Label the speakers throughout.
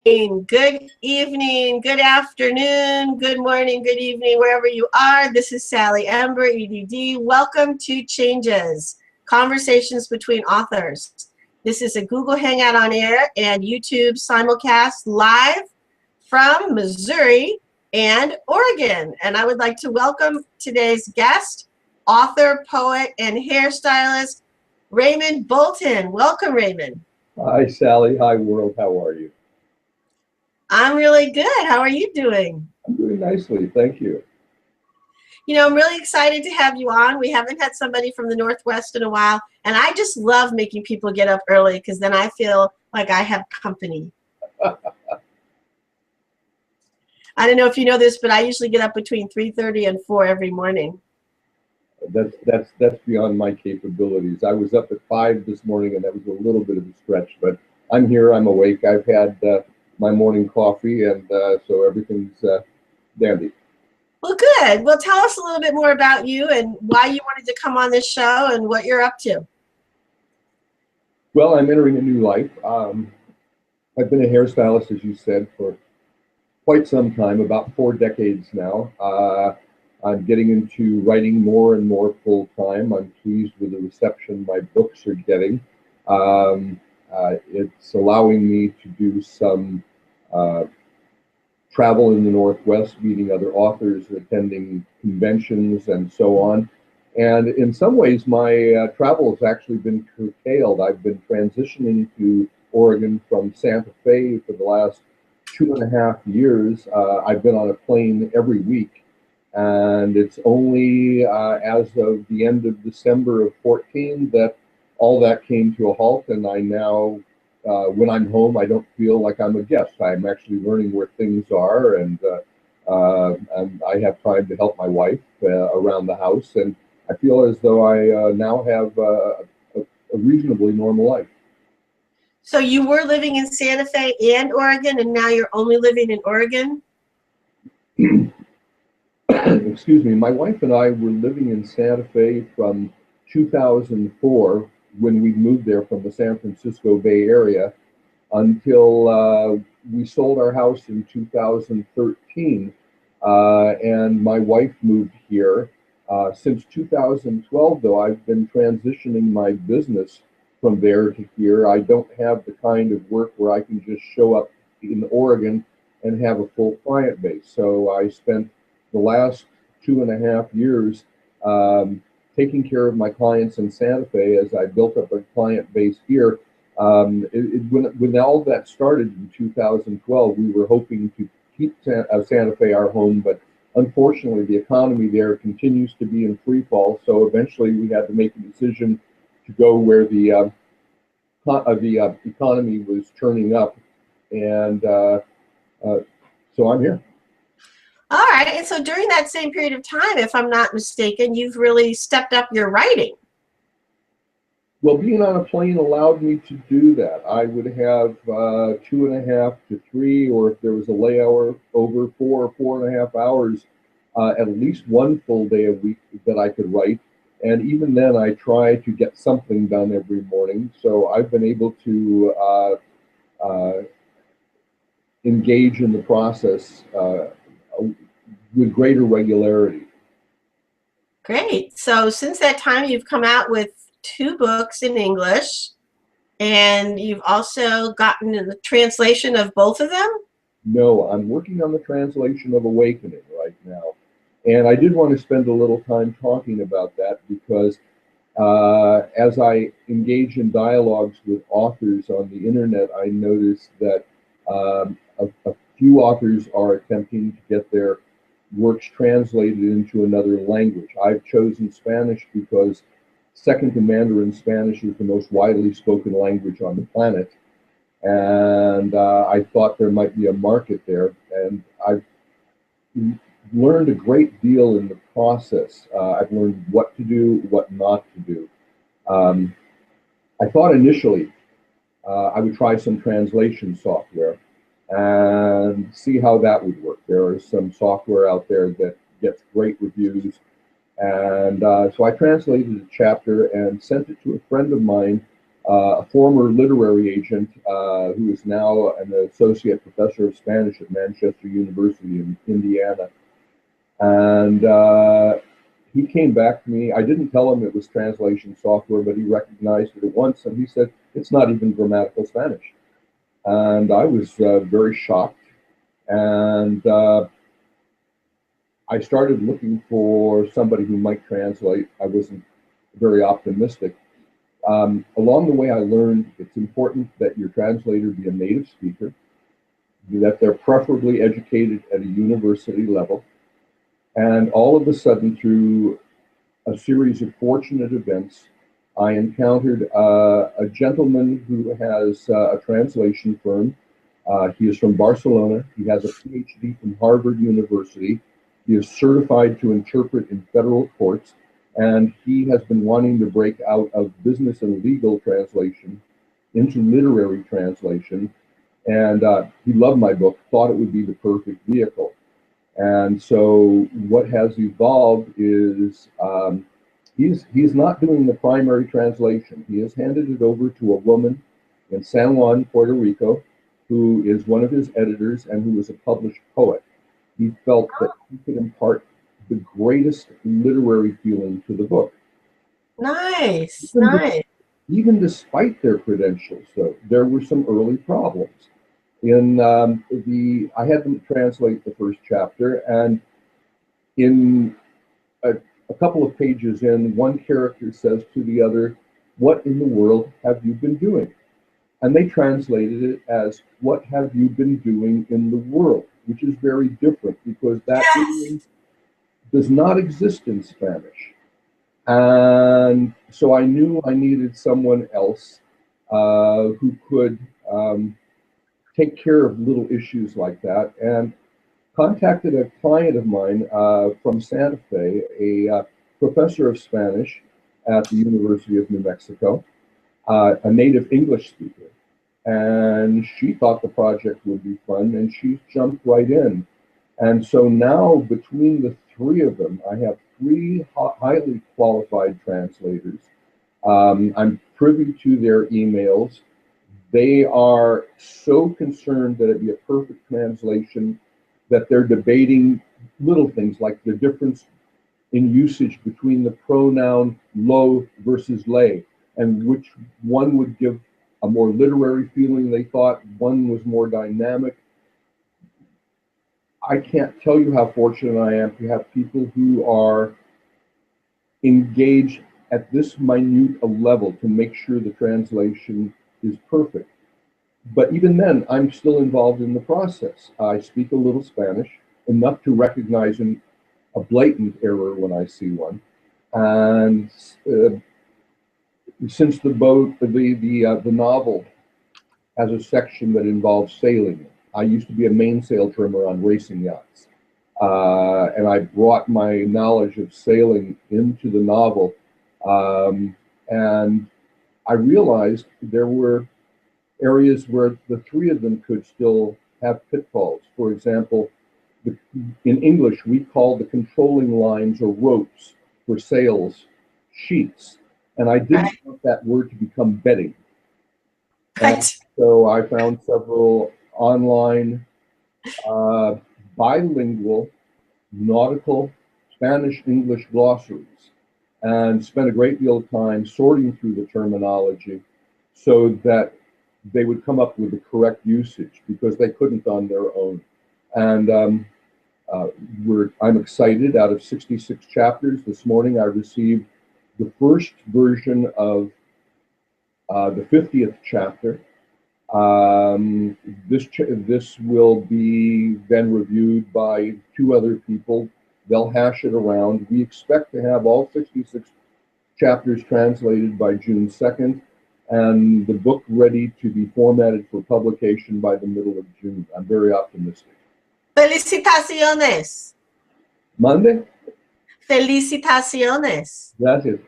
Speaker 1: Good evening, good afternoon, good morning, good evening, wherever you are. This is Sally Ember, Edd. Welcome to Changes, Conversations Between Authors. This is a Google Hangout on air and YouTube simulcast live from Missouri and Oregon. And I would like to welcome today's guest, author, poet, and hairstylist, Raymond Bolton. Welcome, Raymond.
Speaker 2: Hi, Sally. Hi, world. How are you?
Speaker 1: I'm really good. How are you doing?
Speaker 2: I'm doing nicely. Thank you.
Speaker 1: You know, I'm really excited to have you on. We haven't had somebody from the Northwest in a while, and I just love making people get up early because then I feel like I have company. I don't know if you know this, but I usually get up between 3:30 and 4 every morning.
Speaker 2: That's beyond my capabilities. I was up at 5 this morning, and that was a little bit of a stretch, but I'm here. I'm awake. I've had my morning coffee, and so everything's dandy.
Speaker 1: Well, good. Well, tell us a little bit more about you and why you wanted to come on this show and what you're up to.
Speaker 2: Well, I'm entering a new life. I've been a hairstylist, as you said, for quite some time, about 4 decades now. I'm getting into writing more and more full time. I'm pleased with the reception my books are getting. It's allowing me to do some travel in the Northwest, meeting other authors, attending conventions, and so on. And in some ways, my travel has actually been curtailed. I've been transitioning to Oregon from Santa Fe for the last 2.5 years. I've been on a plane every week. And it's only as of the end of December of 14 that all that came to a halt. And I now, when I'm home, I don't feel like I'm a guest. I'm actually learning where things are, and I have time to help my wife around the house. And I feel as though I now have a reasonably normal life.
Speaker 1: So you were living in Santa Fe and Oregon, and now you're only living in Oregon?
Speaker 2: Excuse me, my wife and I were living in Santa Fe from 2004, when we moved there from the San Francisco Bay Area, until we sold our house in 2013. And my wife moved here. Since 2012, though, I've been transitioning my business from there to here. I don't have the kind of work where I can just show up in Oregon and have a full client base. So I spent the last 2.5 years taking care of my clients in Santa Fe as I built up a client base here. When all that started in 2012, we were hoping to keep Santa Fe our home, but unfortunately the economy there continues to be in free fall. So eventually we had to make a decision to go where the economy was turning up, and so I'm here.
Speaker 1: All right. And so during that same period of time, if I'm not mistaken, you've really stepped up your writing.
Speaker 2: Well, being on a plane allowed me to do that. I would have 2.5 to 3, or if there was a layover, over 4 or 4.5 hours, at least one full day a week that I could write. And even then, I try to get something done every morning. So I've been able to engage in the process with greater regularity.
Speaker 1: Great. So since that time, you've come out with 2 books in English, and you've also gotten the translation of both of them?
Speaker 2: No, I'm working on the translation of Awakening right now. And I did want to spend a little time talking about that because as I engage in dialogues with authors on the internet, I noticed that a few authors are attempting to get their works translated into another language. I've chosen Spanish because second to Mandarin, Spanish is the most widely spoken language on the planet. And I thought there might be a market there. And I've learned a great deal in the process. I've learned what to do, what not to do. I thought initially I would try some translation software and see how that would work. There is some software out there that gets great reviews. And so I translated a chapter and sent it to a friend of mine a former literary agent who is now an associate professor of Spanish at Manchester University in Indiana. And he came back to me. I didn't tell him it was translation software, but he recognized it at once. And he said, it's not even grammatical Spanish. And I was very shocked. And I started looking for somebody who might translate. I wasn't very optimistic. Along the way, I learned it's important that your translator be a native speaker, that they're preferably educated at a university level. And all of a sudden, through a series of fortunate events, I encountered a gentleman who has a translation firm. He is from Barcelona. He has a PhD from Harvard University. He is certified to interpret in federal courts, and he has been wanting to break out of business and legal translation into literary translation. And he loved my book, thought it would be the perfect vehicle. And so what has evolved is he's not doing the primary translation. He has handed it over to a woman in San Juan, Puerto Rico, who is one of his editors and who is a published poet. He felt that he could impart the greatest literary feeling to the book.
Speaker 1: Nice, nice.
Speaker 2: Even despite their credentials, though, there were some early problems. I had them translate the first chapter, and in a couple of pages in, one character says to the other, "What in the world have you been doing?" And they translated it as, "What have you been doing in the world?" Which is very different because that does not exist in Spanish. And so I knew I needed someone else who could take care of little issues like that, and contacted a client of mine from Santa Fe, a professor of Spanish at the University of New Mexico, a native English speaker. And she thought the project would be fun, and she jumped right in. And so now, between the three of them, I have three highly qualified translators. I'm privy to their emails. They are so concerned that it be a perfect translation that they're debating little things like the difference in usage between the pronoun lo versus lay, and which one would give a more literary feeling. They thought one was more dynamic. I can't tell you how fortunate I am to have people who are engaged at this minute a level to make sure the translation is perfect. But even then, I'm still involved in the process. I speak a little Spanish, enough to recognize a blatant error when I see one. And since the novel has a section that involves sailing, I used to be a mainsail trimmer on racing yachts. And I brought my knowledge of sailing into the novel. And I realized there were areas where the three of them could still have pitfalls. For example, in English, we call the controlling lines or ropes for sails sheets. And I didn't want that word to become bedding. And so I found several online bilingual nautical Spanish-English glossaries and spent a great deal of time sorting through the terminology so that they would come up with the correct usage because they couldn't on their own. And I'm excited. Out of 66 chapters, this morning I received the first version of the 50th chapter. This will be then reviewed by two other people. They'll hash it around. We expect to have all 66 chapters translated by June 2nd, and the book ready to be formatted for publication by the middle of June. I'm very optimistic.
Speaker 1: Felicitaciones.
Speaker 2: Monday?
Speaker 1: Felicitaciones.
Speaker 2: Gracias.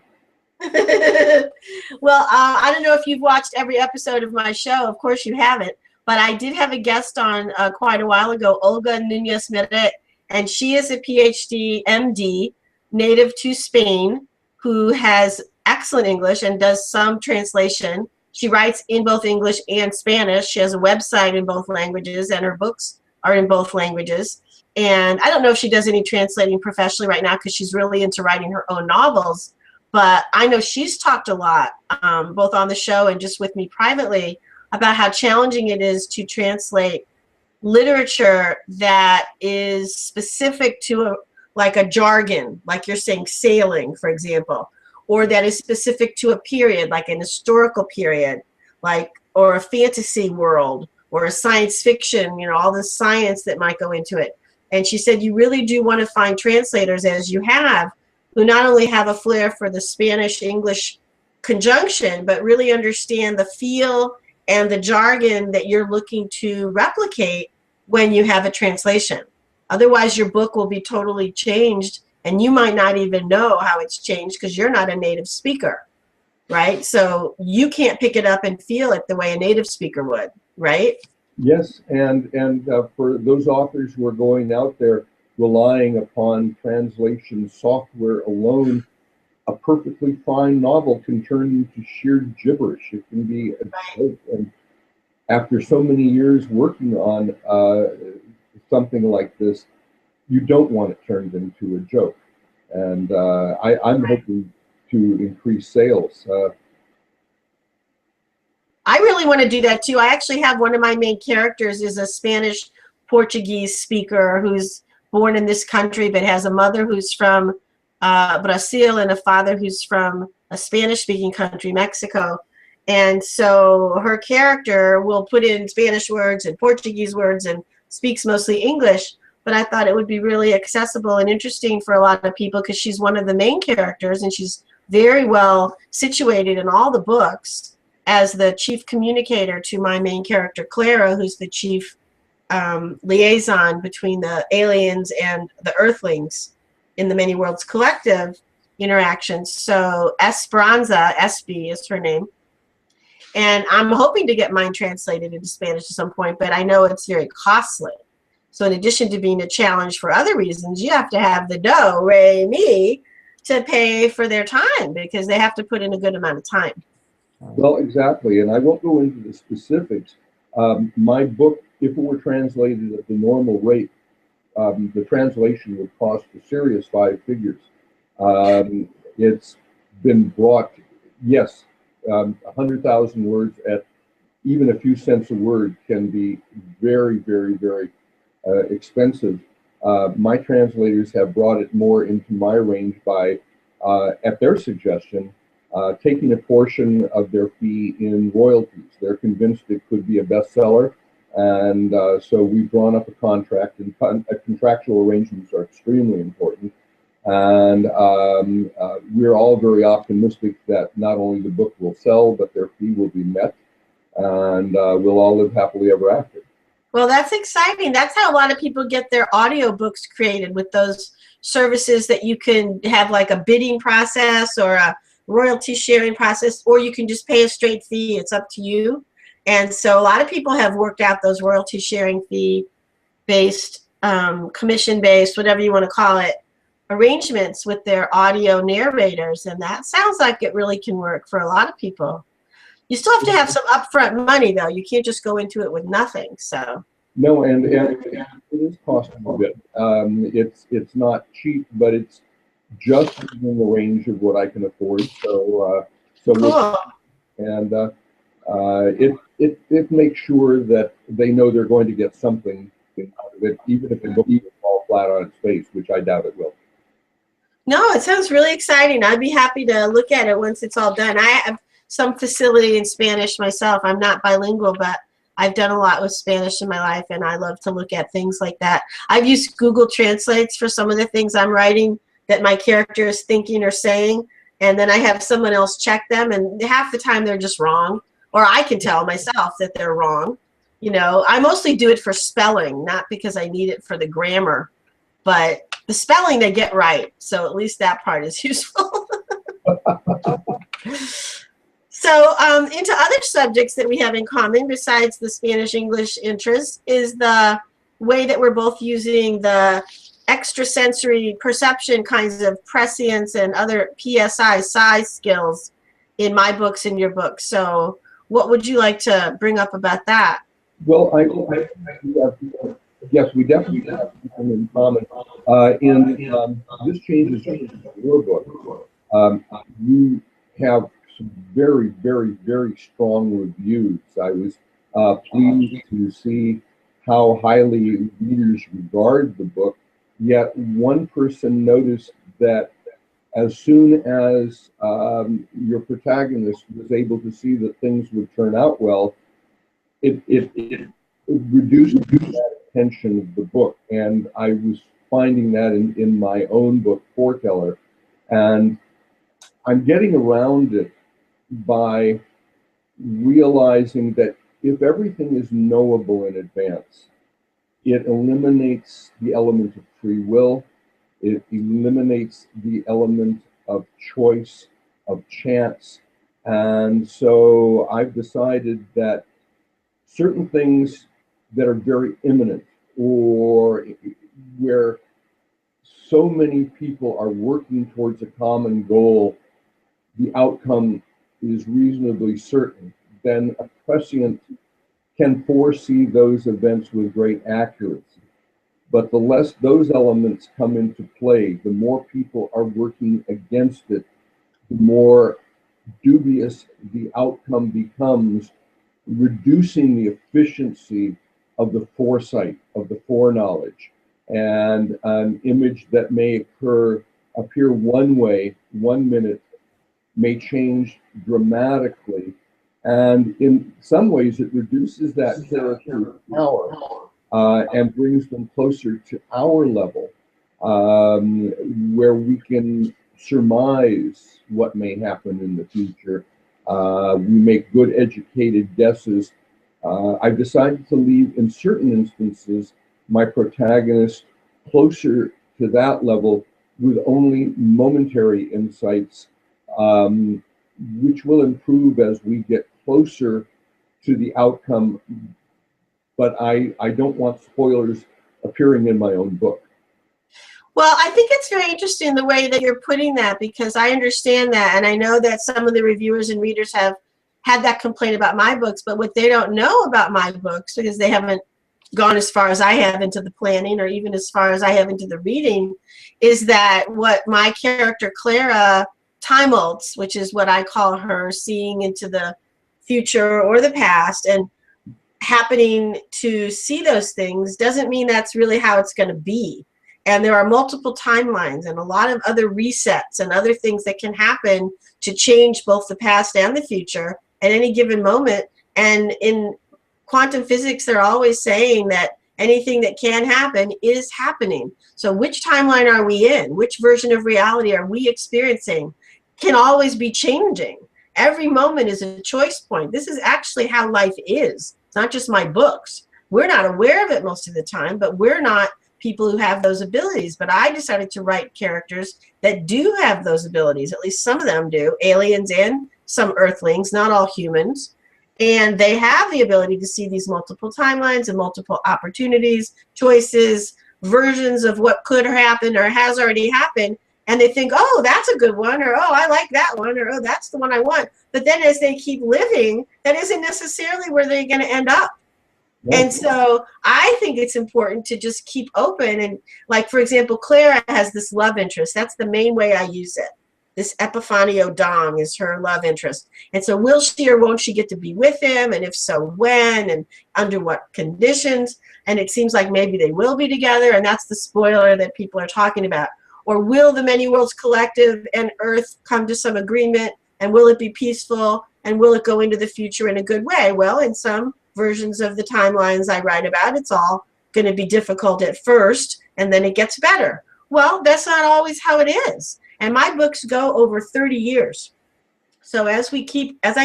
Speaker 1: Well, I don't know if you've watched every episode of my show. Of course you haven't, but I did have a guest on quite a while ago, Olga Nunez Meret, and she is a PhD MD, native to Spain, who has excellent English and does some translation. She writes in both English and Spanish. She has a website in both languages, and her books are in both languages. And I don't know if she does any translating professionally right now because she's really into writing her own novels. But I know she's talked a lot, both on the show and just with me privately, about how challenging it is to translate literature that is specific to like a jargon, like you're saying sailing, for example, or that is specific to a period, like an historical period, like, or a fantasy world, or a science fiction, all the science that might go into it. And she said, you really do want to find translators, as you have, who not only have a flair for the Spanish-English conjunction, but really understand the feel and the jargon that you're looking to replicate when you have a translation. Otherwise, your book will be totally changed, and you might not even know how it's changed because you're not a native speaker, right? So you can't pick it up and feel it the way a native speaker would, right?
Speaker 2: Yes, and for those authors who are going out there relying upon translation software alone, a perfectly fine novel can turn into sheer gibberish. It can be a joke. And after so many years working on something like this, you don't want it turned into a joke. And I'm hoping to increase sales.
Speaker 1: I really want to do that too. I actually have one of my main characters is a Spanish Portuguese speaker who's born in this country but has a mother who's from Brazil and a father who's from a Spanish-speaking country, Mexico. And so her character will put in Spanish words and Portuguese words and speaks mostly English. But I thought it would be really accessible and interesting for a lot of people because she's one of the main characters and she's very well situated in all the books as the chief communicator to my main character, Clara, who's the chief liaison between the aliens and the Earthlings in the Many Worlds Collective interactions. So Esperanza, SB is her name. And I'm hoping to get mine translated into Spanish at some point, but I know it's very costly. So in addition to being a challenge for other reasons, you have to have the dough, me, to pay for their time because they have to put in a good amount of time.
Speaker 2: Well, exactly, and I won't go into the specifics. My book, if it were translated at the normal rate, the translation would cost a serious 5 figures. It's been brought, yes, 100,000 words at even a few cents a word can be very, very, very expensive. My translators have brought it more into my range by, at their suggestion, taking a portion of their fee in royalties. They're convinced it could be a bestseller, and so we've drawn up a contract, and contractual arrangements are extremely important. And we're all very optimistic that not only the book will sell, but their fee will be met, and we'll all live happily ever after.
Speaker 1: Well, that's exciting. That's how a lot of people get their audiobooks created, with those services that you can have like a bidding process or a royalty sharing process, or you can just pay a straight fee. It's up to you. And so a lot of people have worked out those royalty sharing fee based, commission based, whatever you want to call it, arrangements with their audio narrators. And that sounds like it really can work for a lot of people. You still have to have some upfront money, though. You can't just go into it with nothing. So
Speaker 2: no, and it is costing a bit. It's not cheap, but it's just in the range of what I can afford. So
Speaker 1: cool.
Speaker 2: And it makes sure that they know they're going to get something out of it, even if it will fall flat on its face, which I doubt it will.
Speaker 1: No, it sounds really exciting. I'd be happy to look at it once it's all done. I have some facility in Spanish myself. I'm not bilingual, but I've done a lot with Spanish in my life, and I love to look at things like that. I've used Google Translates for some of the things I'm writing that my character is thinking or saying, and then I have someone else check them, and half the time they're just wrong, or I can tell myself that they're wrong. I mostly do it for spelling, not because I need it for the grammar, but the spelling they get right, so at least that part is useful. So into other subjects that we have in common besides the Spanish-English interest is the way that we're both using the extrasensory perception kinds of prescience and other PSI, psi skills in my books and your books. So What would you like to bring up about that?
Speaker 2: Well, yes, we definitely have something in common. This changes your book. You have some very, very, very strong reviews. I was pleased to see how highly readers regard the book. Yet one person noticed that as soon as your protagonist was able to see that things would turn out well, it reduced that attention of the book. And I was finding that in my own book, Foreteller. And I'm getting around it by realizing that if everything is knowable in advance, it eliminates the element of free will, it eliminates the element of choice, of chance. And so I've decided that certain things that are very imminent, or where so many people are working towards a common goal, the outcome is reasonably certain, then a prescient can foresee those events with great accuracy. But the less those elements come into play, the more people are working against it, the more dubious the outcome becomes, reducing the efficiency of the foresight, of the foreknowledge. And an image that may appear one way 1 minute may change dramatically. And in some ways, it reduces that character's power and brings them closer to our level, where we can surmise what may happen in the future. We make good, educated guesses. I've decided to leave, in certain instances, my protagonist closer to that level with only momentary insights, which will improve as we get closer to the outcome. But I don't want spoilers appearing in my own book.
Speaker 1: Well, I think it's very interesting the way that you're putting that, because I understand that, and I know that some of the reviewers and readers have had that complaint about my books, but what they don't know about my books, because they haven't gone as far as I have into the planning, or even as far as I have into the reading, is that what my character Clara Timoltz, which is what I call her, seeing into the future or the past and happening to see those things, doesn't mean that's really how it's going to be. And there are multiple timelines and a lot of other resets and other things that can happen to change both the past and the future at any given moment. And in quantum physics, they're always saying that anything that can happen is happening. So which timeline are we in? Which version of reality are we experiencing? Can always be changing. Every moment is a choice point. This is actually how life is. It's not just my books. We're not aware of it most of the time, but we're not people who have those abilities. But I decided to write characters that do have those abilities. At least some of them do. Aliens and some Earthlings, not all humans. And they have the ability to see these multiple timelines and multiple opportunities, choices, versions of what could happen or has already happened. And they think, oh, that's a good one, or oh, I like that one, or oh, that's the one I want. But then as they keep living, that isn't necessarily where they're going to end up. Right. And so I think it's important to just keep open. And like, for example, Clara has this love interest. That's the main way I use it. This Epifanio Dong is her love interest. And so will she or won't she get to be with him? And if so, when and under what conditions? And it seems like maybe they will be together. And that's the spoiler that people are talking about. Or will the Many Worlds Collective and Earth come to some agreement? And will it be peaceful? And will it go into the future in a good way? Well, in some versions of the timelines I write about, it's all going to be difficult at first, and then it gets better. Well, that's not always how it is. And my books go over 30 years. So as I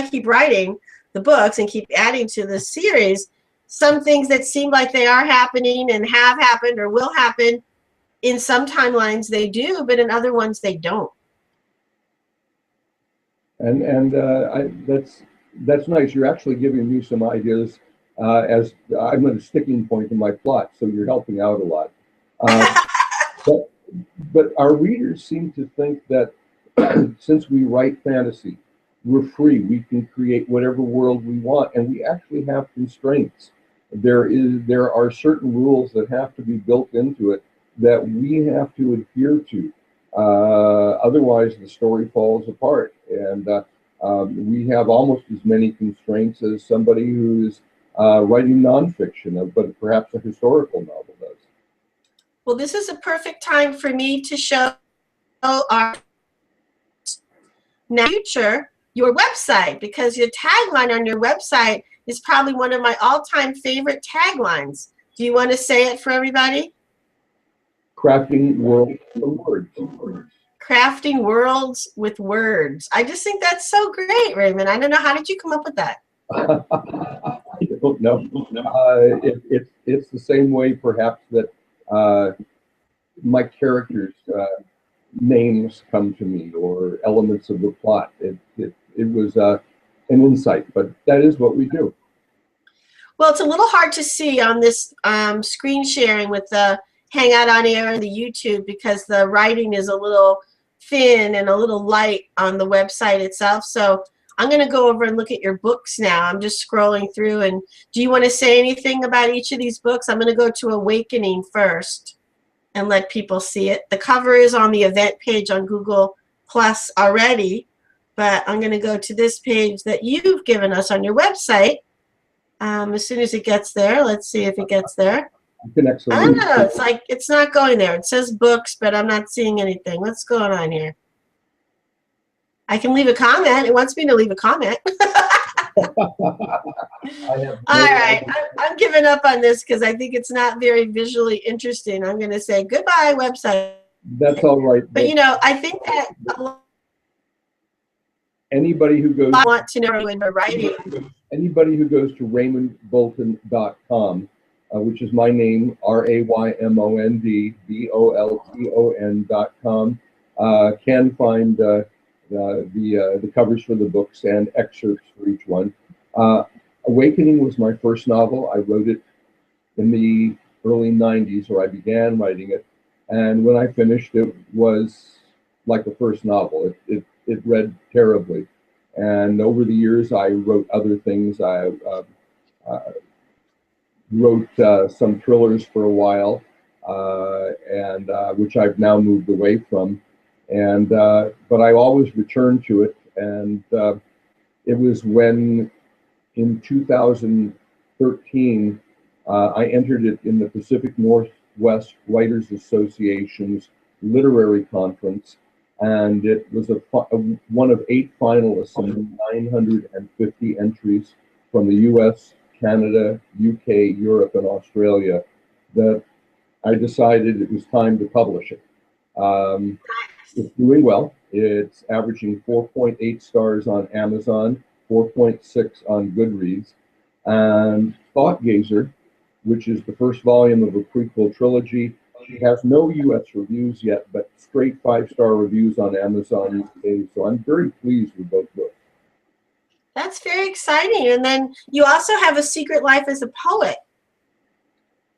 Speaker 1: keep writing the books and keep adding to the series, some things that seem like they are happening and have happened or will happen, in some timelines they do, but in other ones they don't.
Speaker 2: And that's nice. You're actually giving me some ideas as I'm at a sticking point in my plot, so you're helping out a lot. But our readers seem to think that since we write fantasy, we're free. We can create whatever world we want, and we actually have constraints. There are certain rules that have to be built into it that we have to adhere to. Otherwise, the story falls apart. And we have almost as many constraints as somebody who's writing nonfiction, but perhaps a historical novel does.
Speaker 1: Well, this is a perfect time for me to show our future your website, because your tagline on your website is probably one of my all-time favorite taglines. Do you want to say it for everybody?
Speaker 2: Crafting worlds from words.
Speaker 1: Crafting worlds with words. I just think that's so great, Raymond. I don't know, how did you come up with that?
Speaker 2: I don't know. It's the same way, perhaps, that my characters' names come to me, or elements of the plot. It was an insight, but that is what we do.
Speaker 1: Well, it's a little hard to see on this screen sharing with the Hangout on Air and the YouTube, because the writing is a little thin and a little light on the website itself. So I'm going to go over and look at your books now. I'm just scrolling through. And do you want to say anything about each of these books? I'm going to go to Awakening first and let people see it. The cover is on the event page on Google Plus already, but I'm going to go to this page that you've given us on your website. As soon as it gets there, let's see if it gets there. I don't know, it's like it's not going there. It says books, but I'm not seeing anything. What's going on here? I can leave a comment. It wants me to leave a comment. All right, I'm giving up on this because I think it's not very visually interesting. I'm going to say goodbye, website.
Speaker 2: That's all right.
Speaker 1: But you know, I think that
Speaker 2: anybody who goes,
Speaker 1: I want to know in the writing.
Speaker 2: Anybody who goes to RaymondBolton.com, which is my name, RaymondBolton.com, can find the covers for the books and excerpts for each one. Awakening was my first novel. I wrote it in the early 90s, or I began writing it. And when I finished, it was like the first novel. It read terribly. And over the years, I wrote other things. I wrote some thrillers for a while, and which I've now moved away from. And but I always returned to it. And it was when, in 2013, I entered it in the Pacific Northwest Writers Association's literary conference. And it was one of 8 finalists among 950 entries from the US, Canada, UK, Europe, and Australia, that I decided it was time to publish it. It's doing well. It's averaging 4.8 stars on Amazon, 4.6 on Goodreads. And Thoughtgazer, which is the first volume of a prequel trilogy, she has no US reviews yet, but straight 5-star reviews on Amazon UK. So I'm very pleased with both books.
Speaker 1: That's very exciting. And then you also have a secret life as a poet.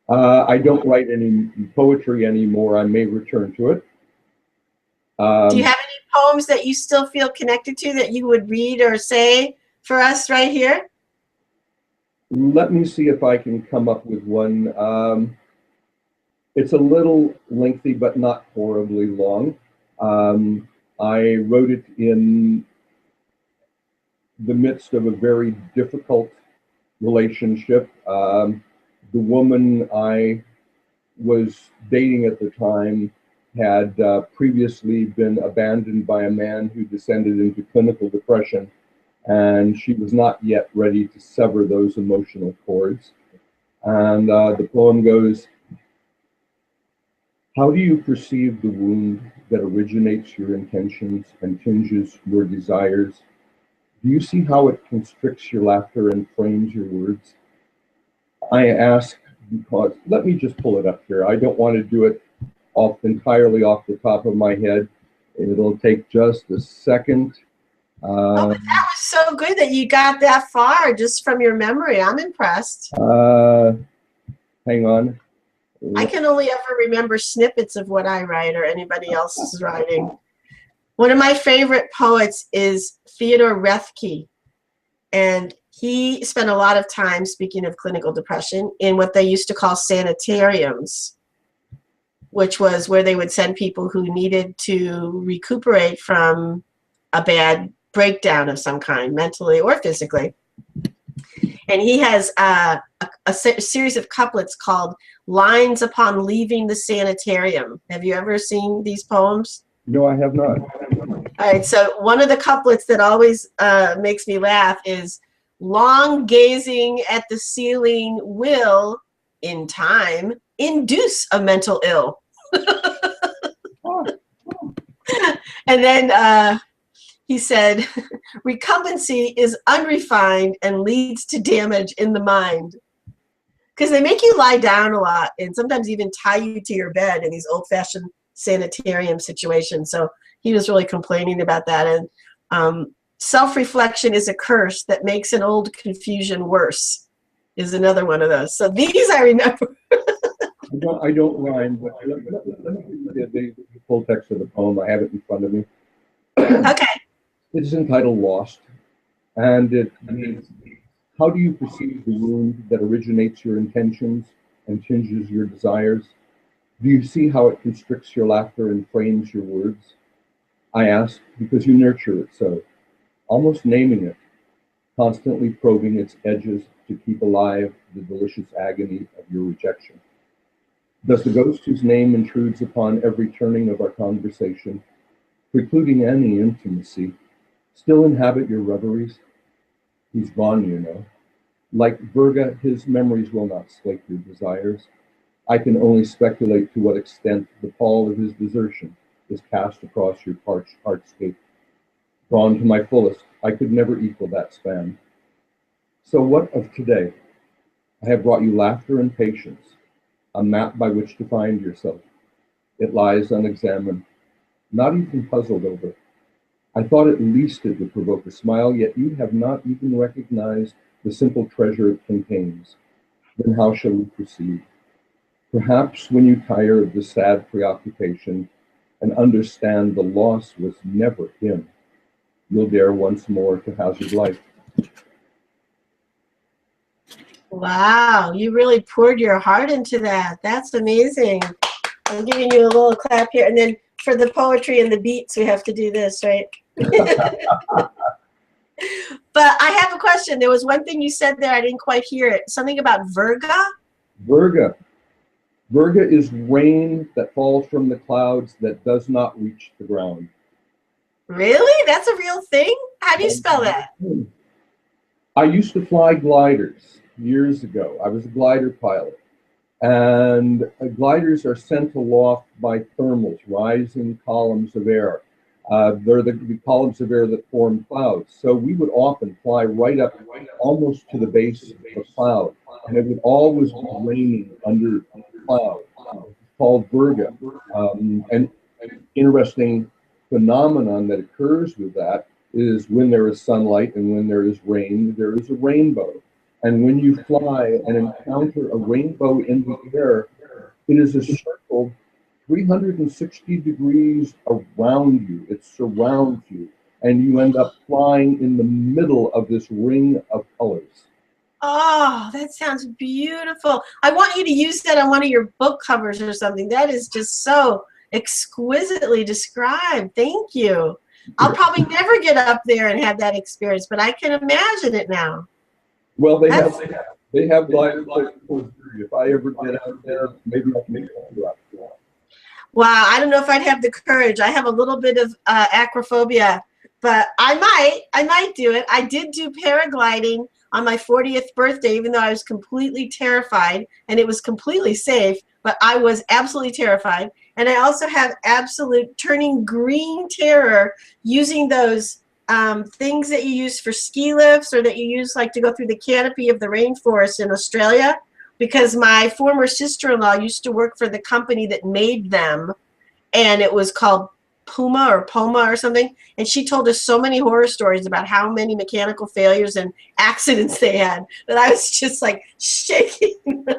Speaker 2: I don't write any poetry anymore. I may return to it.
Speaker 1: Do you have any poems that you still feel connected to that you would read or say for us right here?
Speaker 2: Let me see if I can come up with one. It's a little lengthy, but not horribly long. I wrote it in the midst of a very difficult relationship. The woman I was dating at the time had previously been abandoned by a man who descended into clinical depression, and she was not yet ready to sever those emotional cords. And the poem goes, "How do you perceive the wound that originates your intentions and tinges your desires? Do you see how it constricts your laughter and frames your words? I ask because," let me just pull it up here. I don't want to do it entirely off the top of my head. It'll take just a second.
Speaker 1: Oh, but that was so good that you got that far just from your memory. I'm impressed.
Speaker 2: Hang on.
Speaker 1: I can only ever remember snippets of what I write or anybody else's writing. One of my favorite poets is Fyodor Rethke, and he spent a lot of time, speaking of clinical depression, in what they used to call sanitariums, which was where they would send people who needed to recuperate from a bad breakdown of some kind, mentally or physically. And he has a series of couplets called Lines Upon Leaving the Sanitarium. Have you ever seen these poems?
Speaker 2: No, I have not.
Speaker 1: All right, so one of the couplets that always makes me laugh is, long gazing at the ceiling will, in time, induce a mental ill. And then he said, recumbency is unrefined and leads to damage in the mind. Because they make you lie down a lot and sometimes even tie you to your bed in these old-fashioned sanitarium situations. So he was really complaining about that. And self-reflection is a curse that makes an old confusion worse is another one of those. So these I remember.
Speaker 2: I don't rhyme, but let me read the full text of the poem. I have it in front of me.
Speaker 1: Okay.
Speaker 2: It is entitled Lost, and it means, how do you perceive the wound that originates your intentions and tinges your desires? Do you see how it constricts your laughter and frames your words? I ask because you nurture it so, almost naming it, constantly probing its edges to keep alive the delicious agony of your rejection. Does the ghost whose name intrudes upon every turning of our conversation, precluding any intimacy, still inhabit your reveries? He's gone, you know. Like Virga, his memories will not slake your desires. I can only speculate to what extent the pall of his desertion is cast across your parched heartscape. Drawn to my fullest, I could never equal that span. So what of today? I have brought you laughter and patience, a map by which to find yourself. It lies unexamined, not even puzzled over. I thought at least it would provoke a smile, yet you have not even recognized the simple treasure it contains. Then how shall we proceed? Perhaps when you tire of this sad preoccupation and understand the loss was never him, you'll dare once more to hazard life.
Speaker 1: Wow, you really poured your heart into that. That's amazing. I'm giving you a little clap here. And then for the poetry and the beats, we have to do this, right? But I have a question. There was one thing you said there, I didn't quite hear it. Something about Virga?
Speaker 2: Virga. Virga is rain that falls from the clouds that does not reach the ground.
Speaker 1: Really? That's a real thing? How do you spell that?
Speaker 2: I used to fly gliders years ago. I was a glider pilot. And gliders are sent aloft by thermals, rising columns of air. They're the columns of air that form clouds. So we would often fly right up almost to the base of the cloud. And it would always be raining under the cloud. It's called Virga. And interesting phenomenon that occurs with that is when there is sunlight and when there is rain, there is a rainbow. And when you fly and encounter a rainbow in the air, it is a circle 360 degrees around you. It surrounds you. And you end up flying in the middle of this ring of colors.
Speaker 1: Oh, that sounds beautiful. I want you to use that on one of your book covers or something. That is just so exquisitely described. Thank you. I'll probably never get up there and have that experience, but I can imagine it now.
Speaker 2: Well, they have gliders. If I ever get out there, maybe I can make it up.
Speaker 1: Wow, I don't know if I'd have the courage. I have a little bit of acrophobia, but I might do it. I did do paragliding on my 40th birthday, even though I was completely terrified, and it was completely safe, but I was absolutely terrified. And I also have absolute turning green terror using those things that you use for ski lifts or that you use like to go through the canopy of the rainforest in Australia, because my former sister-in-law used to work for the company that made them, and it was called Puma or something, and she told us so many horror stories about how many mechanical failures and accidents they had that I was just like shaking.
Speaker 2: Gliders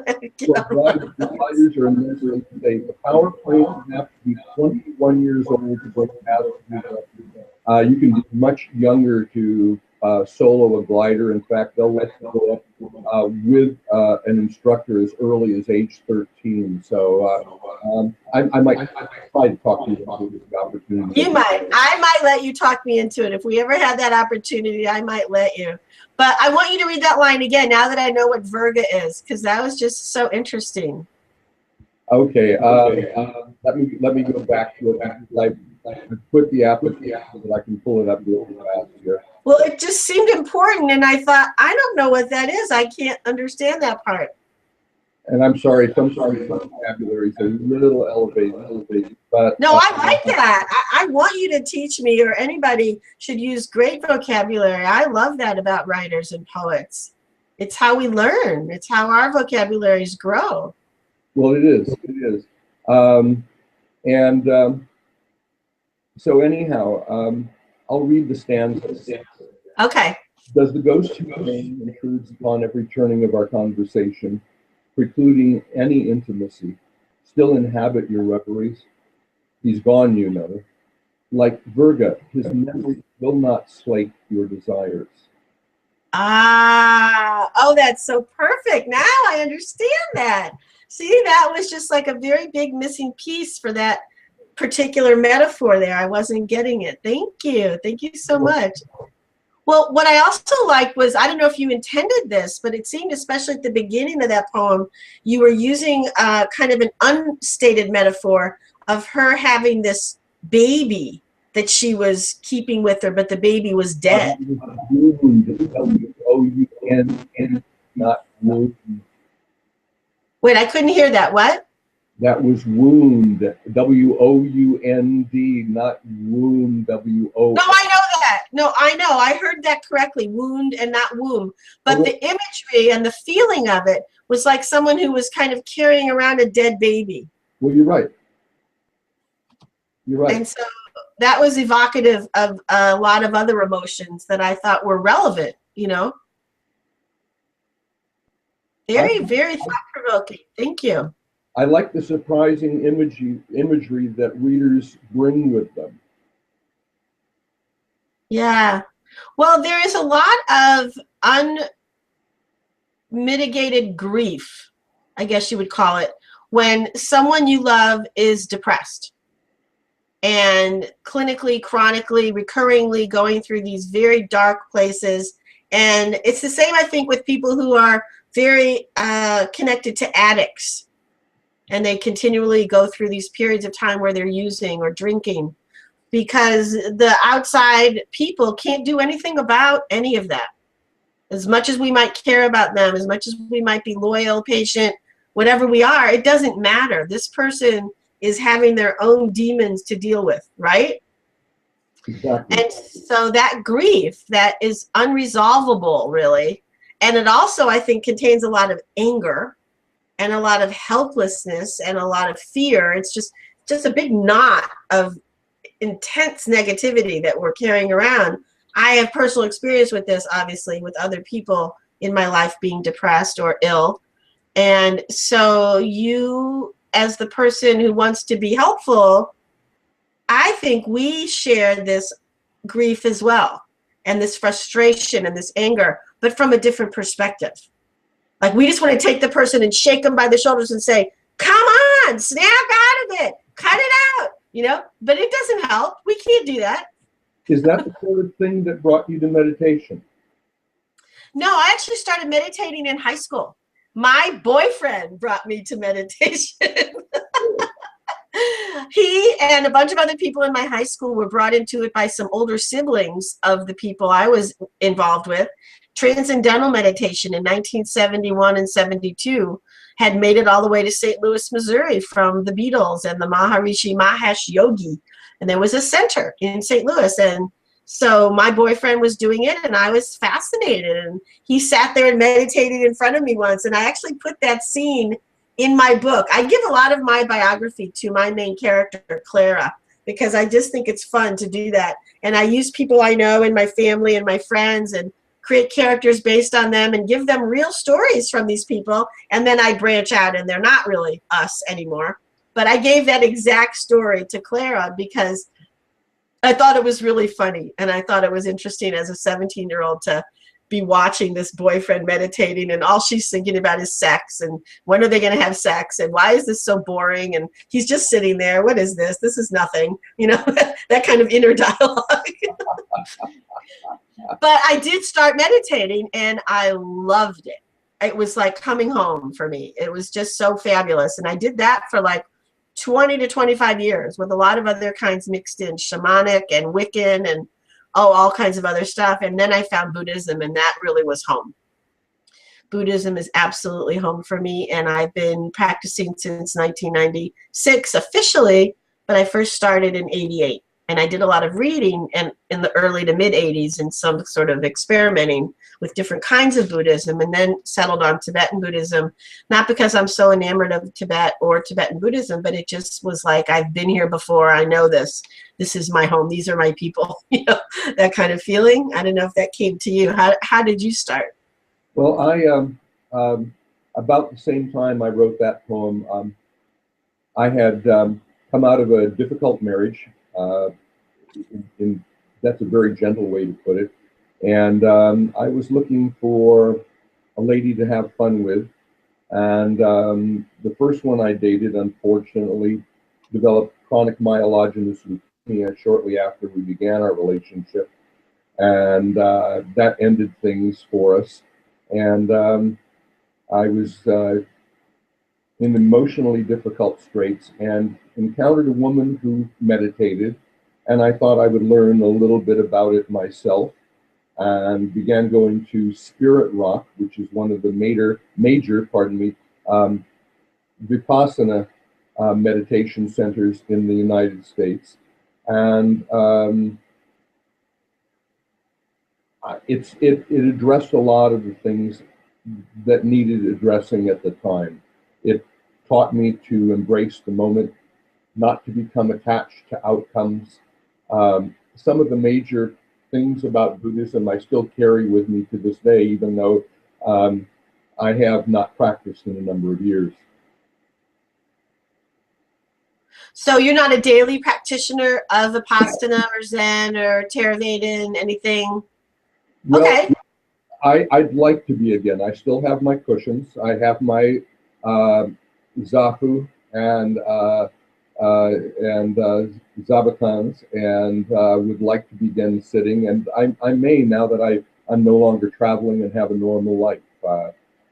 Speaker 2: are in the power plant have to be 21 years old to break out of You can be much younger to solo a glider. In fact, they'll let you go up with an instructor as early as age 13. So I might try to talk to you about the opportunity.
Speaker 1: You might. I might let you talk me into it. If we ever had that opportunity, I might let you. But I want you to read that line again now that I know what Virga is, because that was just so interesting.
Speaker 2: Okay. Let me go back to it. I put the application, but I can pull it up real fast here.
Speaker 1: Well, it just seemed important, and I thought, I don't know what that is. I can't understand that part.
Speaker 2: And I'm sorry, some vocabulary is a little elevated, but
Speaker 1: no, I like that. I want you to teach me, or anybody should use great vocabulary. I love that about writers and poets. It's how we learn. It's how our vocabularies grow.
Speaker 2: Well, it is. It is. So anyhow, I'll read the stanzas.
Speaker 1: Okay.
Speaker 2: Does the ghost who came intrudes upon every turning of our conversation, precluding any intimacy, still inhabit your reveries? He's gone, you know. Like Virga, his memory will not slake your desires.
Speaker 1: Ah, oh, that's so perfect. Now I understand that. See, that was just like a very big missing piece for that particular metaphor there. I wasn't getting it. Thank you. Thank you so much. Well, what I also liked was, I don't know if you intended this, but it seemed, especially at the beginning of that poem, you were using kind of an unstated metaphor of her having this baby that she was keeping with her, but the baby was dead.
Speaker 2: W-O-U-N-D, not wound.
Speaker 1: Wait, I couldn't hear that. What?
Speaker 2: That was wound. W-O-U-N-D, not wound. W-O.
Speaker 1: No, I know that. No, I know. I heard that correctly. Wound and not womb. But the imagery and the feeling of it was like someone who was kind of carrying around a dead baby.
Speaker 2: Well, you're right. You're right.
Speaker 1: And so that was evocative of a lot of other emotions that I thought were relevant, you know? Very, very thought-provoking. Thank you.
Speaker 2: I like the surprising imagery that readers bring with them.
Speaker 1: Yeah. Well, there is a lot of unmitigated grief, I guess you would call it, when someone you love is depressed and clinically, chronically, recurringly going through these very dark places. And it's the same, I think, with people who are very connected to addicts. And they continually go through these periods of time where they're using or drinking, because the outside people can't do anything about any of that. As much as we might care about them, as much as we might be loyal, patient, whatever we are, it doesn't matter. This person is having their own demons to deal with, right?
Speaker 2: Exactly.
Speaker 1: And so that grief that is unresolvable, really, and it also, I think, contains a lot of anger and a lot of helplessness and a lot of fear. It's just a big knot of intense negativity that we're carrying around. I have personal experience with this, obviously, with other people in my life being depressed or ill. And so you, as the person who wants to be helpful, I think we share this grief as well, and this frustration and this anger, but from a different perspective. Like, we just want to take the person and shake them by the shoulders and say, come on, snap out of it, cut it out, you know? But it doesn't help. We can't do that.
Speaker 2: Is that the sort of thing that brought you to meditation?
Speaker 1: No, I actually started meditating in high school. My boyfriend brought me to meditation. He and a bunch of other people in my high school were brought into it by some older siblings of the people I was involved with. Transcendental meditation in 1971 and 72 had made it all the way to St. Louis, Missouri from the Beatles and the Maharishi Mahesh Yogi. And there was a center in St. Louis. And so my boyfriend was doing it, and I was fascinated. And he sat there and meditated in front of me once. And I actually put that scene in my book. I give a lot of my biography to my main character, Clara, because I just think it's fun to do that. And I use people I know in my family and my friends and create characters based on them and give them real stories from these people. And then I branch out, and they're not really us anymore. But I gave that exact story to Clara because I thought it was really funny, and I thought it was interesting as a 17-year-old to be watching this boyfriend meditating, and all she's thinking about is sex, and when are they going to have sex, and why is this so boring, and he's just sitting there. What is this? This is nothing. You know, that kind of inner dialogue. But I did start meditating, and I loved it. It was like coming home for me. It was just so fabulous, and I did that for like 20 to 25 years with a lot of other kinds mixed in, shamanic and Wiccan and all kinds of other stuff. And then I found Buddhism, and that really was home. Buddhism is absolutely home for me, and I've been practicing since 1996 officially, but I first started in 88. And I did a lot of reading in the early to mid 80s and some sort of experimenting with different kinds of Buddhism, and then settled on Tibetan Buddhism, not because I'm so enamored of Tibet or Tibetan Buddhism, but it just was like, I've been here before, I know this. This is my home, these are my people, you know, that kind of feeling. I don't know if that came to you. How did you start?
Speaker 2: Well, about the same time I wrote that poem, I had come out of a difficult marriage. That's a very gentle way to put it. And I was looking for a lady to have fun with. And the first one I dated, unfortunately, developed chronic myelogenous leukemia shortly after we began our relationship. And that ended things for us. And I was in emotionally difficult straits and encountered a woman who meditated, and I thought I would learn a little bit about it myself, and began going to Spirit Rock, which is one of the major Vipassana meditation centers in the United States. And it addressed a lot of the things that needed addressing at the time. It taught me to embrace the moment, not to become attached to outcomes. Some of the major things about Buddhism I still carry with me to this day, even though I have not practiced in a number of years.
Speaker 1: So you're not a daily practitioner of Vipassana or Zen or Theravada, anything?
Speaker 2: Well,
Speaker 1: okay.
Speaker 2: I'd like to be again. I still have my cushions. I have my zafu and zabatans, and would like to begin sitting. And I may, now that I'm no longer traveling and have a normal life.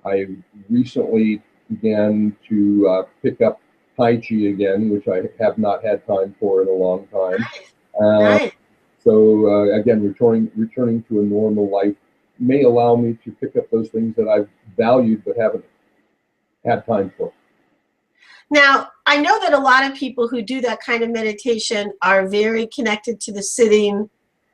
Speaker 2: I recently began to pick up Tai Chi again, which I have not had time for in a long time.
Speaker 1: Nice.
Speaker 2: So again, returning to a normal life may allow me to pick up those things that I've valued but haven't had time for.
Speaker 1: Now, I know that a lot of people who do that kind of meditation are very connected to the sitting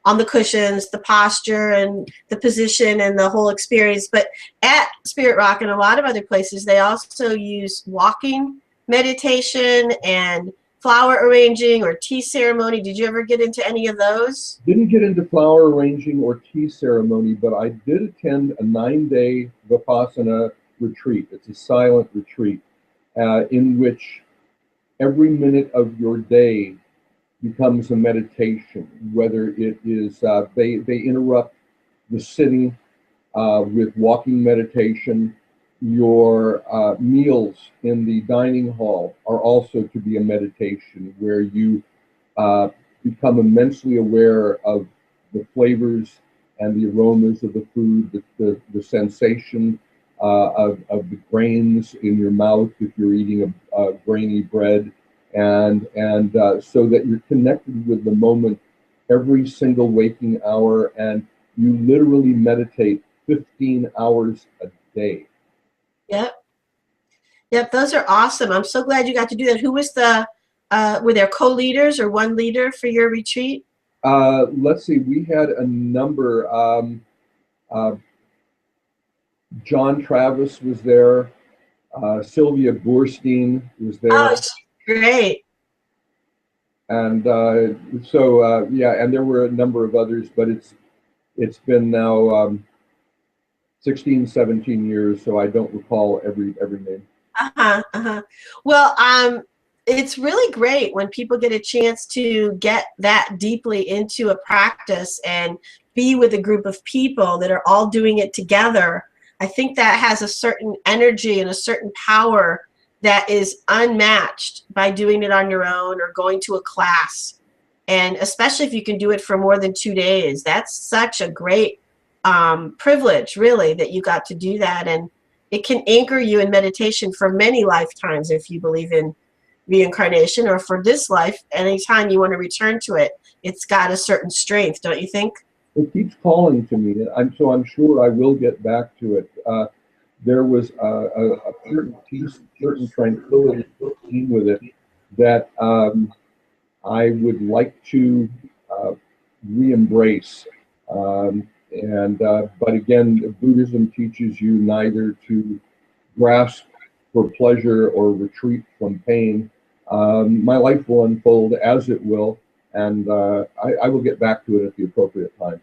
Speaker 1: on the cushions, the posture and the position and the whole experience. But at Spirit Rock and a lot of other places, they also use walking meditation and flower arranging or tea ceremony. Did you ever get into any of those?
Speaker 2: Didn't get into flower arranging or tea ceremony, but I did attend a 9-day Vipassana retreat. It's a silent retreat in which every minute of your day becomes a meditation, whether it is, they interrupt the sitting with walking meditation. Your meals in the dining hall are also to be a meditation where you become immensely aware of the flavors and the aromas of the food, the sensation of the grains in your mouth if you're eating a grainy bread, and so that you're connected with the moment every single waking hour, and you literally meditate 15 hours a day.
Speaker 1: Yep, those are awesome. I'm so glad you got to do that. Who was were there co-leaders or one leader for your retreat?
Speaker 2: Let's see, we had a number. John Travis was there. Sylvia Boorstein was there.
Speaker 1: Oh, she's great.
Speaker 2: And yeah, and there were a number of others, but it's been now 16, 17 years, so I don't recall every name.
Speaker 1: Well, it's really great when people get a chance to get that deeply into a practice and be with a group of people that are all doing it together. I think that has a certain energy and a certain power that is unmatched by doing it on your own or going to a class. And especially if you can do it for more than 2 days, that's such a great privilege, really, that you got to do that. And it can anchor you in meditation for many lifetimes if you believe in reincarnation, or for this life, anytime you want to return to it, it's got a certain strength, don't you think?
Speaker 2: It keeps calling to me, so I'm sure I will get back to it. There was a certain peace, certain tranquility with it that I would like to re-embrace. But again, Buddhism teaches you neither to grasp for pleasure or retreat from pain. My life will unfold as it will, and I will get back to it at the appropriate time.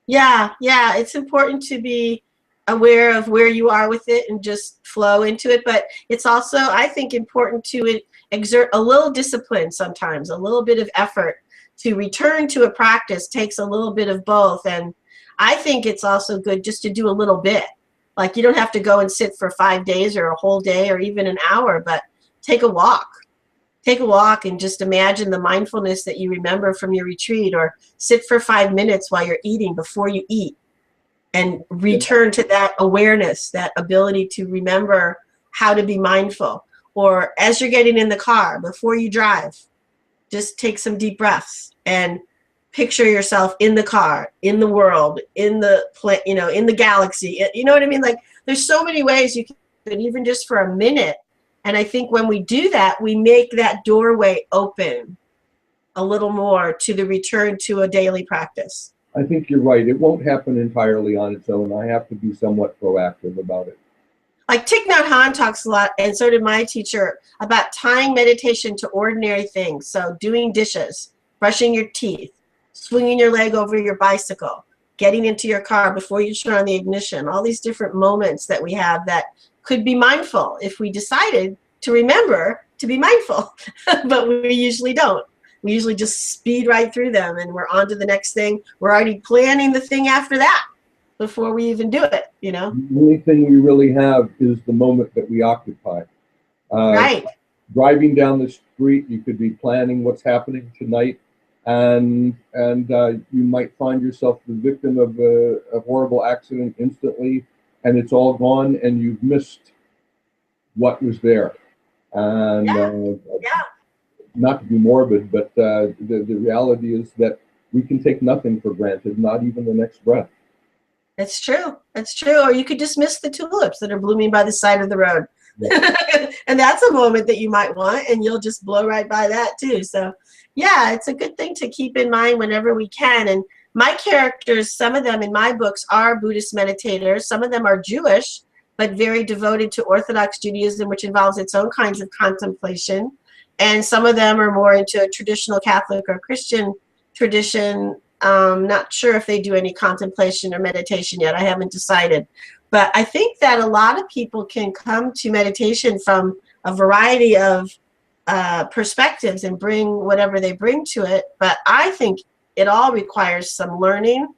Speaker 1: Yeah, yeah, it's important to be aware of where you are with it and just flow into it. But it's also, I think, important to exert a little discipline sometimes, a little bit of effort. To return to a practice takes a little bit of both. And I think it's also good just to do a little bit. Like, you don't have to go and sit for 5 days or a whole day or even an hour, but take a walk. Take a walk and just imagine the mindfulness that you remember from your retreat, or sit for 5 minutes while you're eating before you eat and return to that awareness, that ability to remember how to be mindful. Or as you're getting in the car, before you drive, just take some deep breaths and picture yourself in the car, in the world, in the in the galaxy. You know what I mean? Like, there's so many ways you can, even just for a minute. And I think when we do that, we make that doorway open a little more to the return to a daily practice.
Speaker 2: I think you're right. It won't happen entirely on its own. I have to be somewhat proactive about it.
Speaker 1: Like Thich Nhat Hanh talks a lot, and so did my teacher, about tying meditation to ordinary things. So doing dishes, brushing your teeth, swinging your leg over your bicycle, getting into your car before you turn on the ignition, all these different moments that we have that could be mindful if we decided to remember to be mindful, but we usually don't. We usually just speed right through them and we're on to the next thing. We're already planning the thing after that before we even do it, you know?
Speaker 2: The only thing we really have is the moment that we occupy.
Speaker 1: Right.
Speaker 2: Driving down the street, you could be planning what's happening tonight, and you might find yourself the victim of a horrible accident instantly, and it's all gone, and you've missed what was there. And not to be morbid, but the reality is that we can take nothing for granted, not even the next breath.
Speaker 1: It's true. It's true. Or you could just miss the tulips that are blooming by the side of the road. Yeah. And that's a moment that you might want, and you'll just blow right by that too. So yeah, it's a good thing to keep in mind whenever we can. And my characters, some of them in my books are Buddhist meditators. Some of them are Jewish, but very devoted to Orthodox Judaism, which involves its own kinds of contemplation. And some of them are more into a traditional Catholic or Christian tradition. Not sure if they do any contemplation or meditation yet. I haven't decided. But I think that a lot of people can come to meditation from a variety of perspectives and bring whatever they bring to it. But I think it all requires some learning,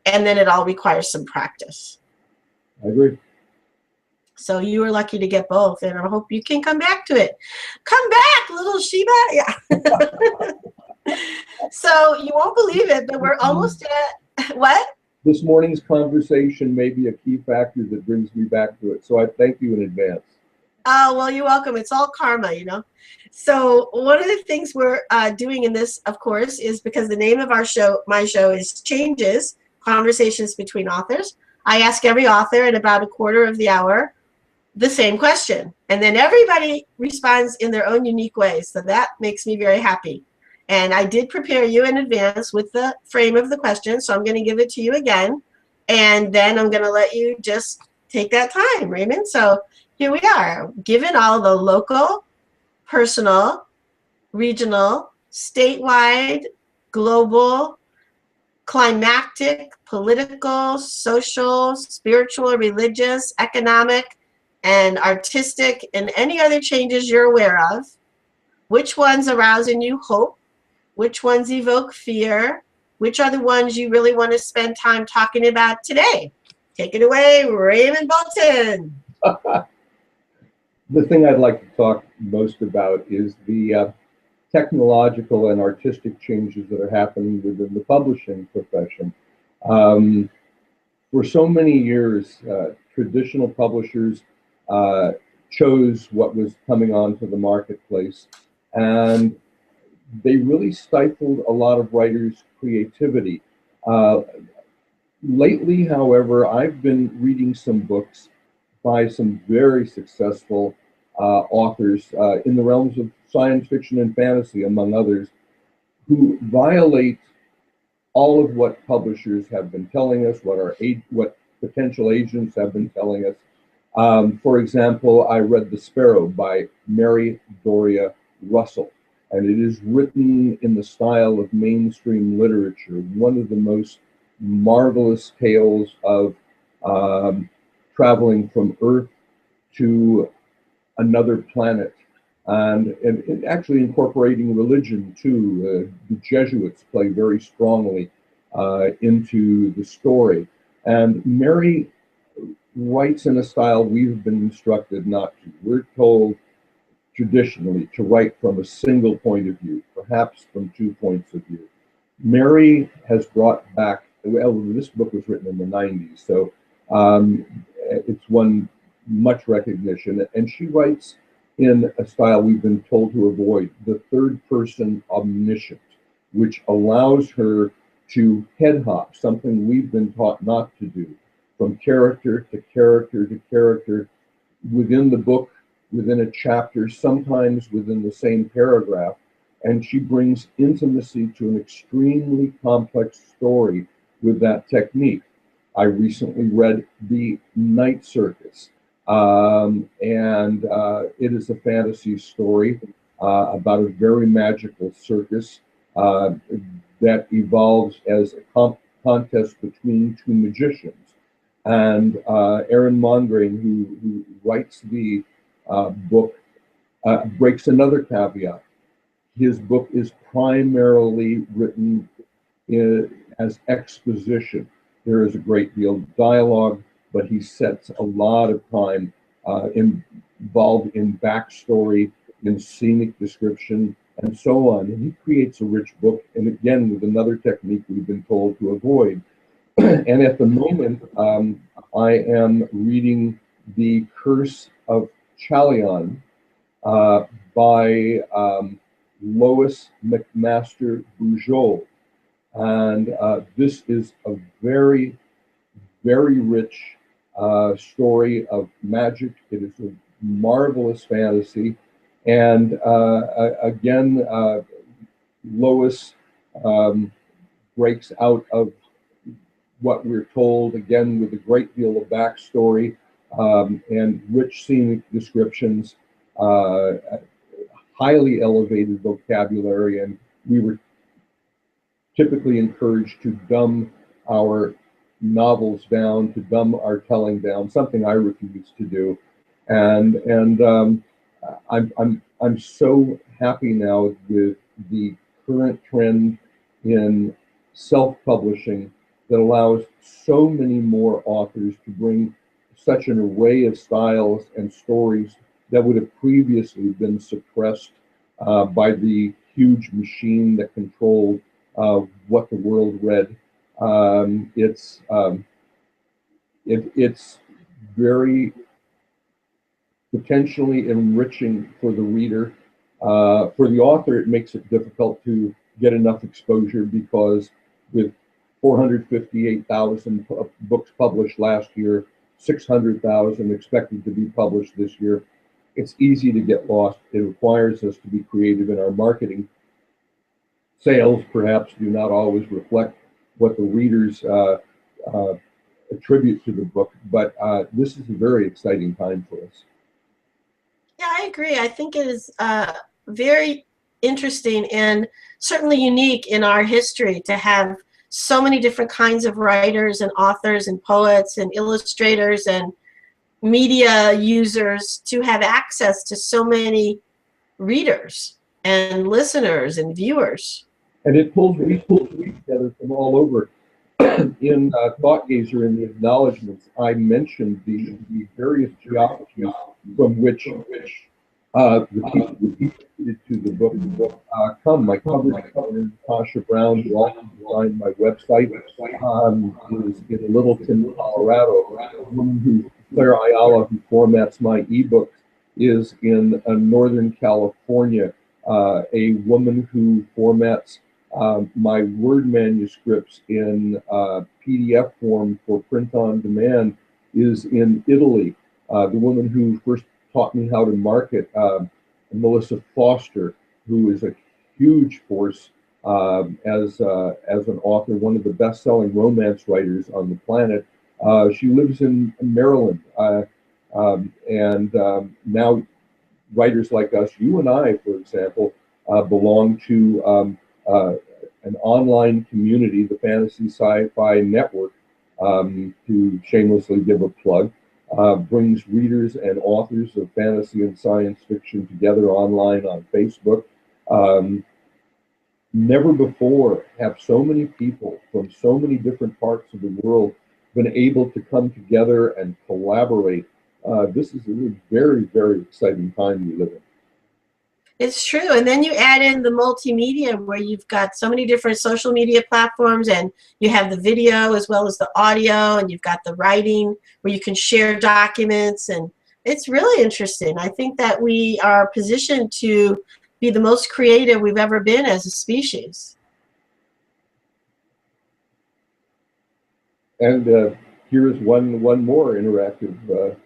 Speaker 1: and then it all requires some practice.
Speaker 2: I agree.
Speaker 1: So you were lucky to get both, and I hope you can come back to it. Come back, little Sheba. Yeah. So you won't believe it, but we're almost at what?
Speaker 2: This morning's conversation may be a key factor that brings me back to it. So I thank you in advance.
Speaker 1: Oh, well, you're welcome. It's all karma, you know. So one of the things we're doing in this, of course, is because the name of our show, my show, is Changes, Conversations Between Authors. I ask every author in about a quarter of the hour the same question. And then everybody responds in their own unique ways. So that makes me very happy. And I did prepare you in advance with the frame of the question, so I'm going to give it to you again. And then I'm going to let you just take that time, Raymond. So here we are, given all the local, personal, regional, statewide, global, climactic, political, social, spiritual, religious, economic, and artistic, and any other changes you're aware of. Which ones arouse in you hope? Which ones evoke fear? Which are the ones you really want to spend time talking about today? Take it away, Raymond Bolton.
Speaker 2: The thing I'd like to talk most about is the technological and artistic changes that are happening within the publishing profession. Um, for so many years, traditional publishers chose what was coming onto the marketplace, and they really stifled a lot of writers' creativity. Uh, Lately, however, I've been reading some books by some very successful authors in the realms of science fiction and fantasy, among others, who violate all of what publishers have been telling us, what potential agents have been telling us. For example, I read The Sparrow by Mary Doria Russell, and it is written in the style of mainstream literature, one of the most marvelous tales of um, traveling from Earth to another planet, and actually incorporating religion too. The Jesuits play very strongly into the story. And Mary writes in a style we've been instructed not to. We're told traditionally to write from a single point of view, perhaps from 2 points of view. Mary has brought back, well, this book was written in the 90s, so it's won much recognition, and she writes in a style we've been told to avoid, the third person omniscient, which allows her to head hop, something we've been taught not to do, from character to character to character within the book, within a chapter, sometimes within the same paragraph. And she brings intimacy to an extremely complex story with that technique. I recently read The Night Circus, and it is a fantasy story about a very magical circus that evolves as a contest between two magicians. And Aaron Mongrain, who writes the book, breaks another caveat. His book is primarily written as exposition. There is a great deal of dialogue, but he sets a lot of time involved in backstory, in scenic description, and so on. And he creates a rich book, and again, with another technique we've been told to avoid. And at the moment, I am reading The Curse of Chalion by Lois McMaster Bujold. And this is a very, very rich story of magic. It is a marvelous fantasy. And again, Lois breaks out of what we're told, again, with a great deal of backstory and rich scenic descriptions, highly elevated vocabulary, and we were typically encouraged to dumb our novels down, to dumb our telling down, something I refuse to do. And I'm so happy now with the current trend in self-publishing that allows so many more authors to bring such an array of styles and stories that would have previously been suppressed by the huge machine that controlled what the world read. It's very potentially enriching for the reader. For the author, it makes it difficult to get enough exposure because with 458,000 books published last year, 600,000 expected to be published this year, it's easy to get lost. It requires us to be creative in our marketing. Sales perhaps do not always reflect what the readers attribute to the book, but this is a very exciting time for us.
Speaker 1: Yeah, I agree. I think it is very interesting and certainly unique in our history to have so many different kinds of writers and authors and poets and illustrators and media users to have access to so many readers and listeners and viewers.
Speaker 2: And it pulls we together from all over. In Thought Gazer, in the acknowledgments, I mentioned the various geographies from which the people related to the book come. My cover designer, Natasha Brown, who also designed my website, is in Littleton, Colorado. A woman Claire Ayala, who formats my ebooks, is in Northern California. A woman who formats my Word manuscripts in PDF form for print on demand is in Italy. The woman who first taught me how to market, Melissa Foster, who is a huge force as an author, one of the best-selling romance writers on the planet. She lives in Maryland, now writers like us, you and I, for example, belong to an online community, the Fantasy Sci-Fi Network, to shamelessly give a plug, brings readers and authors of fantasy and science fiction together online on Facebook. Never before have so many people from so many different parts of the world been able to come together and collaborate. This is a very, very exciting time we live in.
Speaker 1: It's true. And then you add in the multimedia where you've got so many different social media platforms, and you have the video as well as the audio, and you've got the writing where you can share documents. And it's really interesting. I think that we are positioned to be the most creative we've ever been as a species.
Speaker 2: And here is one more interactive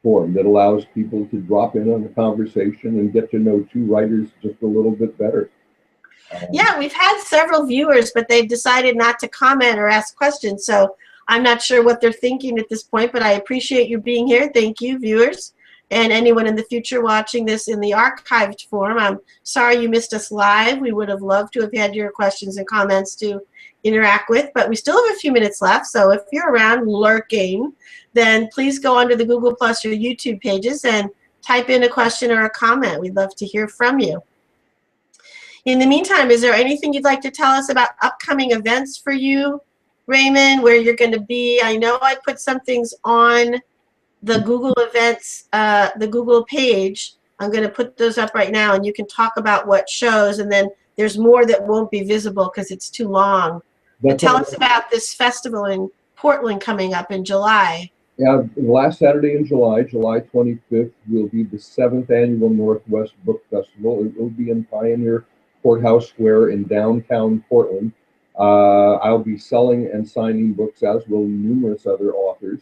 Speaker 2: form that allows people to drop in on the conversation and get to know two writers just a little bit better.
Speaker 1: Yeah, we've had several viewers, but they've decided not to comment or ask questions. So I'm not sure what they're thinking at this point, but I appreciate you being here. Thank you, viewers. And anyone in the future watching this in the archived form, I'm sorry you missed us live. We would have loved to have had your questions and comments to interact with, but we still have a few minutes left. So if you're around lurking, then please go onto the Google Plus or YouTube pages and type in a question or a comment. We'd love to hear from you. In the meantime, is there anything you'd like to tell us about upcoming events for you, Raymond, where you're going to be? I know I put some things on the Google events, the Google page. I'm going to put those up right now, and you can talk about what shows, and then there's more that won't be visible because it's too long. But tell us about this festival in Portland coming up in July.
Speaker 2: Yeah, last Saturday in July, July 25th, will be the 7th annual Northwest Book Festival. It will be in Pioneer Courthouse Square in downtown Portland. I'll be selling and signing books, as will numerous other authors.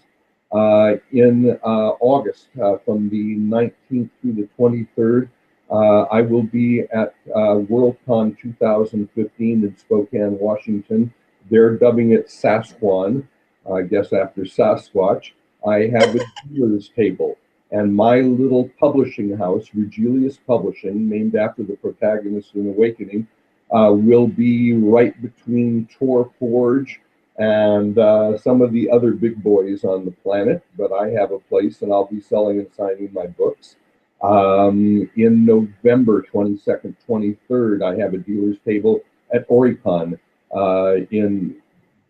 Speaker 2: In August, from the 19th through the 23rd, I will be at Worldcon 2015 in Spokane, Washington. They're dubbing it Sasquan, I guess after Sasquatch. I have a dealer's table, and my little publishing house, Regilius Publishing, named after the protagonist in Awakening, will be right between Tor Forge and some of the other big boys on the planet. But I have a place, and I'll be selling and signing my books. In November 22nd, 23rd, I have a dealer's table at Oricon in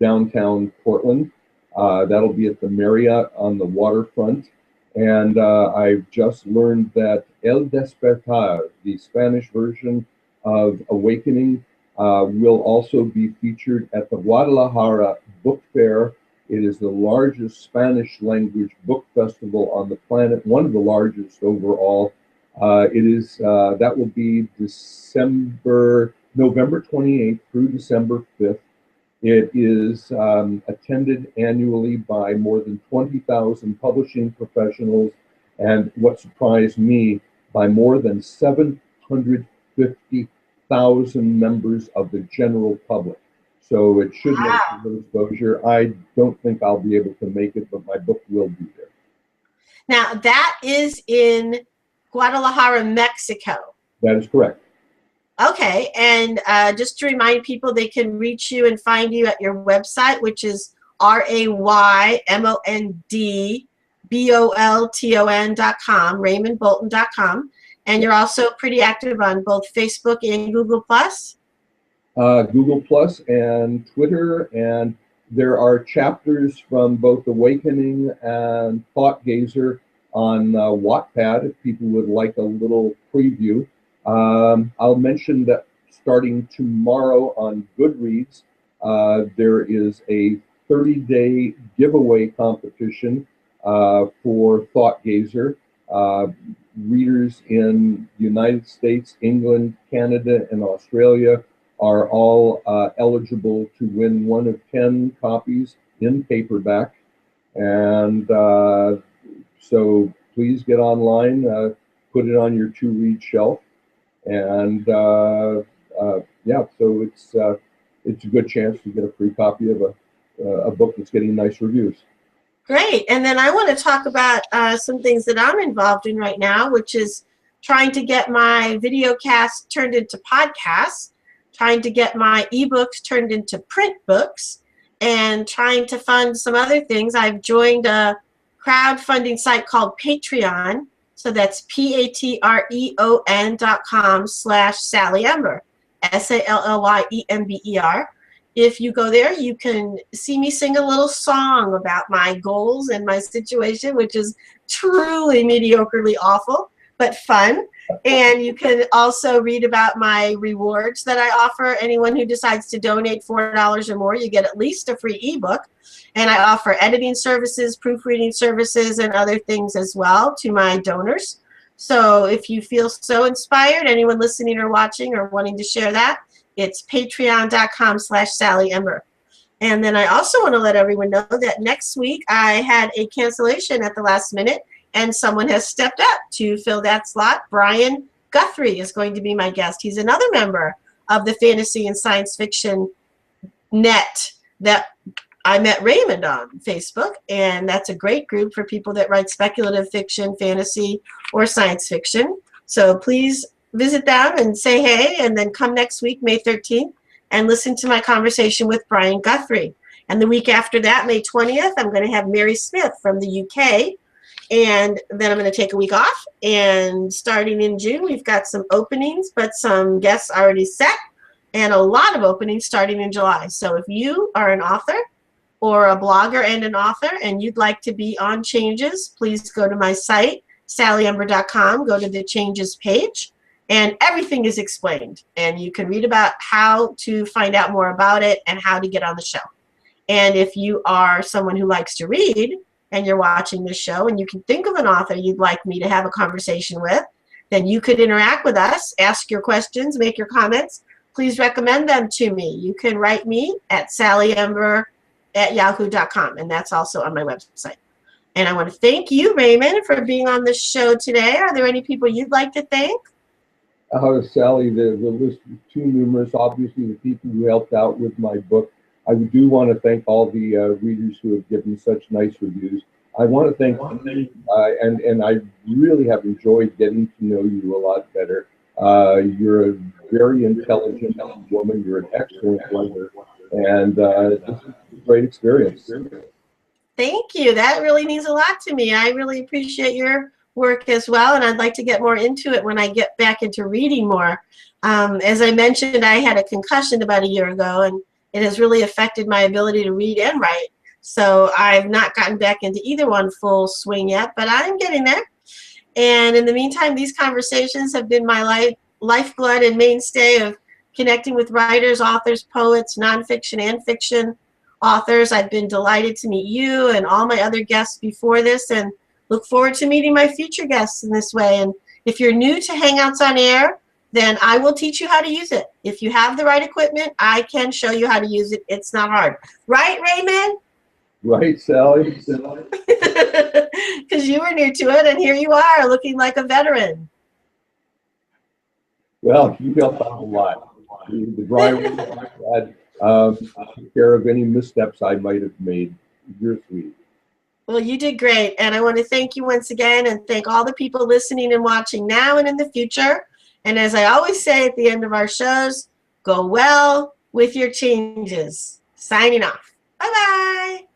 Speaker 2: downtown Portland. That'll be at the Marriott on the waterfront. And I've just learned that El Despertar, the Spanish version of Awakening, will also be featured at the Guadalajara Book Fair. It is the largest Spanish language book festival on the planet, one of the largest overall. That will be November 28th through December 5th. It is attended annually by more than 20,000 publishing professionals, and what surprised me, by more than 750,000 members of the general public. So it should make a good exposure. I don't think I'll be able to make it, but my book will be there.
Speaker 1: Now, that is in Guadalajara, Mexico.
Speaker 2: That is correct.
Speaker 1: Okay, and just to remind people, they can reach you and find you at your website, which is RaymondBolton.com, RaymondBolton.com. And you're also pretty active on both Facebook and Google+.
Speaker 2: Google Plus and Twitter, and there are chapters from both Awakening and Thought Gazer on Wattpad if people would like a little preview. I'll mention that starting tomorrow on Goodreads, there is a 30-day giveaway competition for Thought Gazer. Readers in the United States, England, Canada, and Australia are all eligible to win one of 10 copies in paperback. And so please get online, put it on your to-read shelf. And yeah, so it's a good chance to get a free copy of a book that's getting nice reviews.
Speaker 1: Great. And then I want to talk about some things that I'm involved in right now, which is trying to get my video cast turned into podcasts, trying to get my ebooks turned into print books, and trying to fund some other things. I've joined a crowdfunding site called Patreon. So that's patreon.com/Sally Ember, SALLYEMBER. If you go there, you can see me sing a little song about my goals and my situation, which is truly mediocrely awful, but fun. And you can also read about my rewards that I offer. Anyone who decides to donate $4 or more, you get at least a free ebook. And I offer editing services, proofreading services, and other things as well to my donors. So if you feel so inspired, anyone listening or watching or wanting to share that, it's patreon.com/Sally Ember. And then I also want to let everyone know that next week I had a cancellation at the last minute, and someone has stepped up to fill that slot. Brian Guthrie is going to be my guest. He's another member of the fantasy and science fiction net that I met Raymond on Facebook, and that's a great group for people that write speculative fiction, fantasy, or science fiction. So please visit them and say hey, and then come next week, May 13th, and listen to my conversation with Brian Guthrie. And the week after that, May 20th, I'm going to have Mary Smith from the UK, and then I'm going to take a week off. And starting in June, we've got some openings, but some guests already set, and a lot of openings starting in July. So if you are an author or a blogger and an author, and you'd like to be on Changes, please go to my site, sallyember.com, go to the Changes page, and everything is explained. And you can read about how to find out more about it and how to get on the show. And if you are someone who likes to read and you're watching this show and you can think of an author you'd like me to have a conversation with, then you could interact with us, ask your questions, make your comments. Please recommend them to me. You can write me at sallyember@yahoo.com, and that's also on my website. And I want to thank you, Raymond, for being on the show today. Are there any people you'd like to thank?
Speaker 2: Sally, the list is too numerous. Obviously, the people who helped out with my book. I do want to thank all the readers who have given such nice reviews. I want to thank, and I really have enjoyed getting to know you a lot better. You're a very intelligent woman. You're an excellent writer, and this is a great experience.
Speaker 1: Thank you. That really means a lot to me. I really appreciate your work as well, and I'd like to get more into it when I get back into reading more. As I mentioned, I had a concussion about a year ago, and it has really affected my ability to read and write. So I've not gotten back into either one full swing yet, but I'm getting there. And in the meantime, these conversations have been my lifeblood and mainstay of connecting with writers, authors, poets, nonfiction and fiction authors. I've been delighted to meet you and all my other guests before this, and look forward to meeting my future guests in this way. And if you're new to Hangouts on Air, then I will teach you how to use it. If you have the right equipment, I can show you how to use it. It's not hard. Right, Raymond?
Speaker 2: Right, Sally.
Speaker 1: Because you were new to it, and here you are, looking like a veteran.
Speaker 2: Well, you helped out a lot. The driver had took care of any missteps I might have made. You're sweet.
Speaker 1: Well, you did great, and I want to thank you once again, and thank all the people listening and watching now and in the future. And as I always say at the end of our shows, go well with your changes. Signing off. Bye-bye.